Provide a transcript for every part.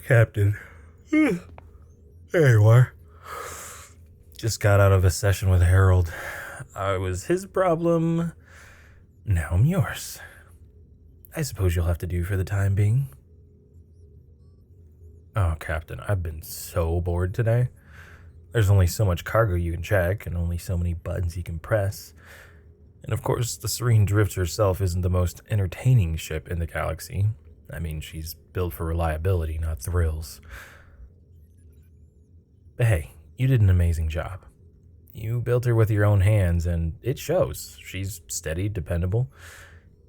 Captain. There you are. Just got out of a session with Harold. I was his problem. Now I'm yours. I suppose you'll have to do for the time being. Oh, Captain, I've been so bored today. There's only so much cargo you can check and only so many buttons you can press. And of course, the Serene Drift herself isn't the most entertaining ship in the galaxy. I mean, she's built for reliability, not thrills. But hey, you did an amazing job. You built her with your own hands, and it shows. She's steady, dependable,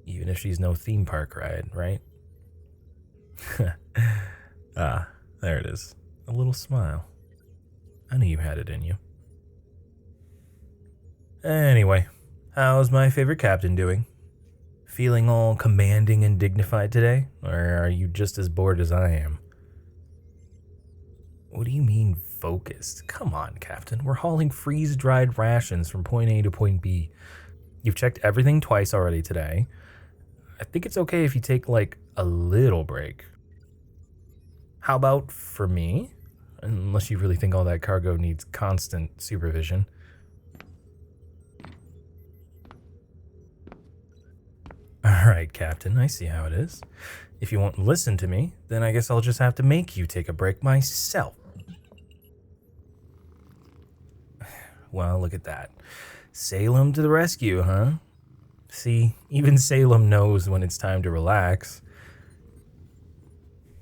even if she's no theme park ride, right? There it is. A little smile. I knew you had it in you. Anyway, how's my favorite captain doing? Feeling all commanding and dignified today? Or are you just as bored as I am? What do you mean focused? Come on, Captain. We're hauling freeze-dried rations from point A to point B. You've checked everything twice already today. I think it's okay if you take, like, a little break. How about for me? Unless you really think all that cargo needs constant supervision. Alright, Captain, I see how it is. If you won't listen to me, then I guess I'll just have to make you take a break myself. Well, look at that. Salem to the rescue, huh? See, even Salem knows when it's time to relax.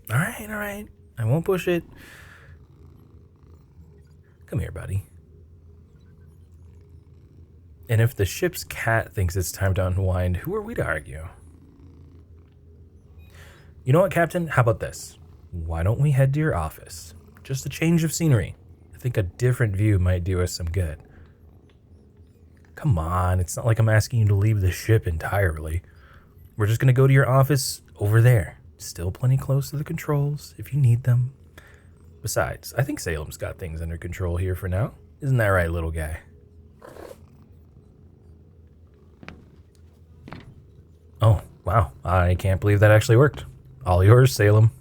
Alright. I won't push it. Come here, buddy. And if the ship's cat thinks it's time to unwind, who are we to argue? You know what, Captain? How about this? Why don't we head to your office? Just a change of scenery. I think a different view might do us some good. Come on, it's not like I'm asking you to leave the ship entirely. We're just gonna go to your office over there. Still plenty close to the controls if you need them. Besides, I think Salem's got things under control here for now. Isn't that right, little guy? Oh, wow. I can't believe that actually worked. All yours, Salem.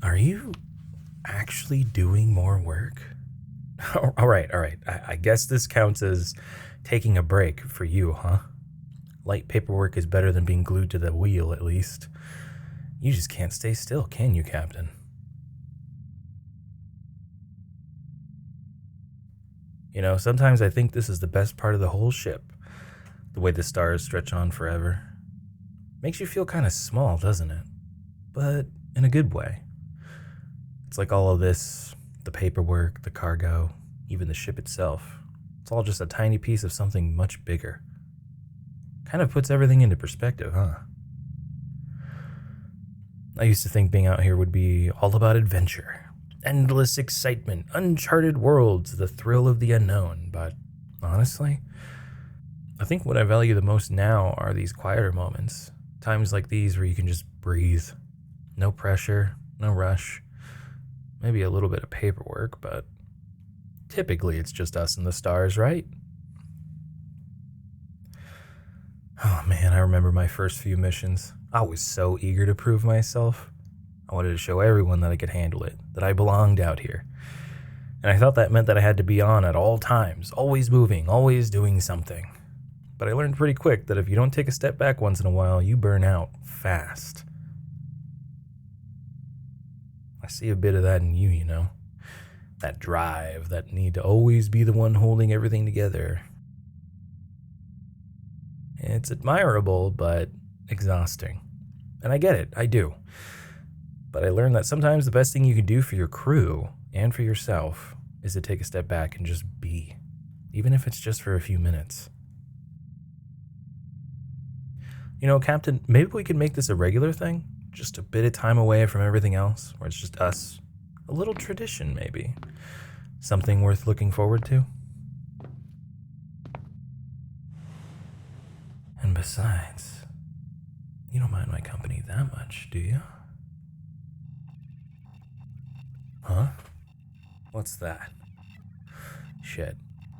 Are you actually doing more work? All right. I guess this counts as taking a break for you, huh? Light paperwork is better than being glued to the wheel, at least. You just can't stay still, can you, Captain? You know, sometimes I think this is the best part of the whole ship. The way the stars stretch on forever. Makes you feel kind of small, doesn't it? But in a good way. It's like all of this, the paperwork, the cargo, even the ship itself. It's all just a tiny piece of something much bigger. Kind of puts everything into perspective, huh? I used to think being out here would be all about adventure, endless excitement, uncharted worlds, the thrill of the unknown, but honestly, I think what I value the most now are these quieter moments, times like these where you can just breathe. No pressure, no rush, maybe a little bit of paperwork, but typically it's just us and the stars, right? Oh man, I remember my first few missions. I was so eager to prove myself. I wanted to show everyone that I could handle it, that I belonged out here. And I thought that meant that I had to be on at all times, always moving, always doing something. But I learned pretty quick that if you don't take a step back once in a while, you burn out fast. I see a bit of that in you, you know? That drive, that need to always be the one holding everything together. It's admirable, but exhausting. And I get it, I do. But I learned that sometimes the best thing you can do for your crew and for yourself is to take a step back and just be, even if it's just for a few minutes. You know, Captain, maybe we could make this a regular thing? Just a bit of time away from everything else, where it's just us. A little tradition, maybe. Something worth looking forward to. And besides, You don't mind my company that much, do you? Huh? What's that? Shit.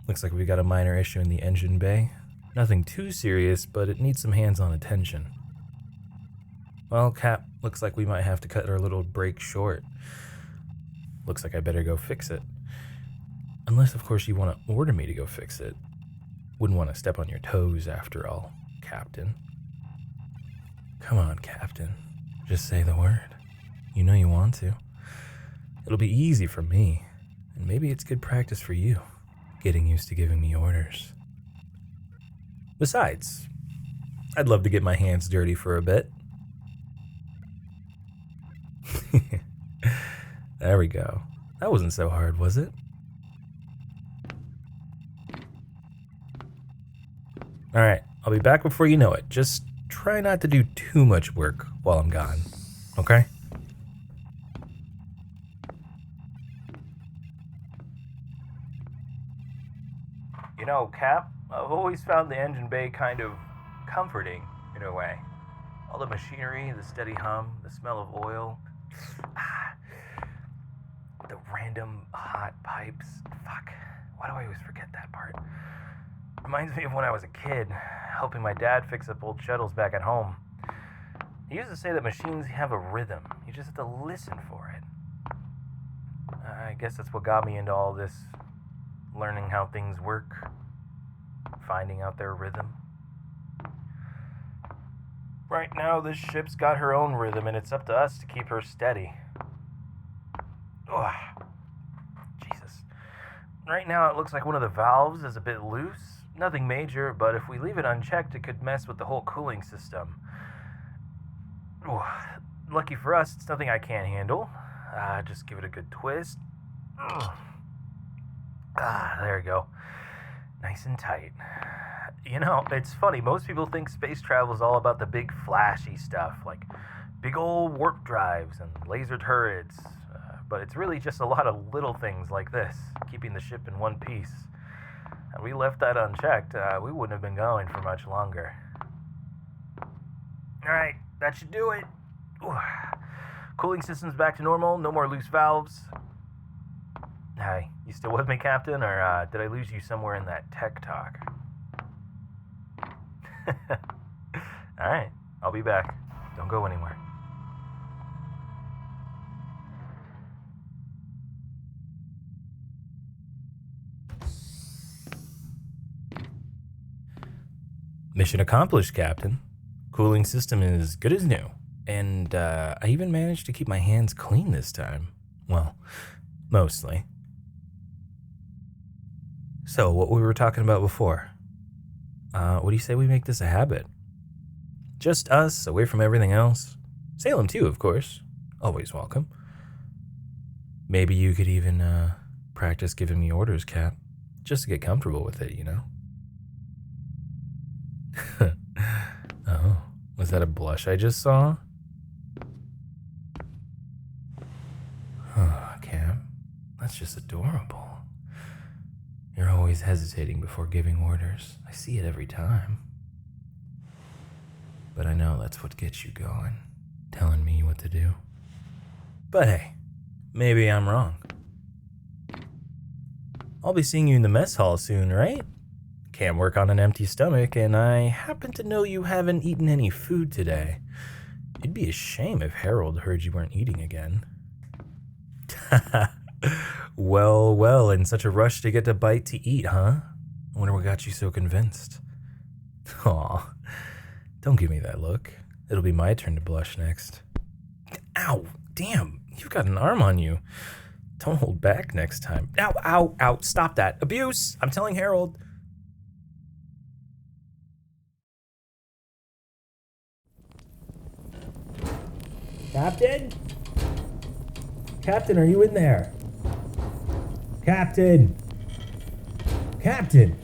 Looks like we got a minor issue in the engine bay. Nothing too serious, but it needs some hands-on attention. Well, Cap, looks like we might have to cut our little break short. Looks like I better go fix it. Unless, of course, you want to order me to go fix it. Wouldn't want to step on your toes, after all, Captain. Come on, Captain. Just say the word. You know you want to. It'll be easy for me, and maybe it's good practice for you, getting used to giving me orders. Besides, I'd love to get my hands dirty for a bit. There we go. That wasn't so hard, was it? Alright, I'll be back before you know it. Just try not to do too much work while I'm gone, okay? You know, Cap, I've always found the engine bay kind of comforting, in a way. All the machinery, the steady hum, the smell of oil, the random hot pipes. Fuck, why do I always forget that part? Reminds me of when I was a kid, helping my dad fix up old shuttles back at home. He used to say that machines have a rhythm. You just have to listen for it. I guess that's what got me into all this, learning how things work, finding out their rhythm. Right now, this ship's got her own rhythm, and it's up to us to keep her steady. Ugh. Jesus. Right now, it looks like one of the valves is a bit loose. Nothing major, but if we leave it unchecked, it could mess with the whole cooling system. Ugh. Lucky for us, it's nothing I can't handle. Just give it a good twist. Ugh. There we go. Nice and tight. You know, it's funny, most people think space travel is all about the big flashy stuff, like big old warp drives and laser turrets, but it's really just a lot of little things like this, keeping the ship in one piece. And we left that unchecked, we wouldn't have been going for much longer. Alright, that should do it. Ooh. Cooling system's back to normal, no more loose valves. Hey, you still with me, Captain, or did I lose you somewhere in that tech talk? Alright, I'll be back. Don't go anywhere. Mission accomplished, Captain. Cooling system is good as new. And I even managed to keep my hands clean this time. Well, mostly. So, what we were talking about before. What do you say we make this a habit? Just us, away from everything else. Salem too, of course. Always welcome. Maybe you could even practice giving me orders, Cap. Just to get comfortable with it, you know? Oh, was that a blush I just saw? Oh, Cap, that's just adorable. You're always hesitating before giving orders. I see it every time. But I know that's what gets you going, telling me what to do. But hey, maybe I'm wrong. I'll be seeing you in the mess hall soon, right? Can't work on an empty stomach, and I happen to know you haven't eaten any food today. It'd be a shame if Harold heard you weren't eating again. Well, in such a rush to get a bite to eat, huh? I wonder what got you so convinced. Aw, don't give me that look. It'll be my turn to blush next. Ow, damn, you've got an arm on you. Don't hold back next time. Ow, stop that. Abuse! I'm telling Harold. Captain? Captain, are you in there? Captain! Captain!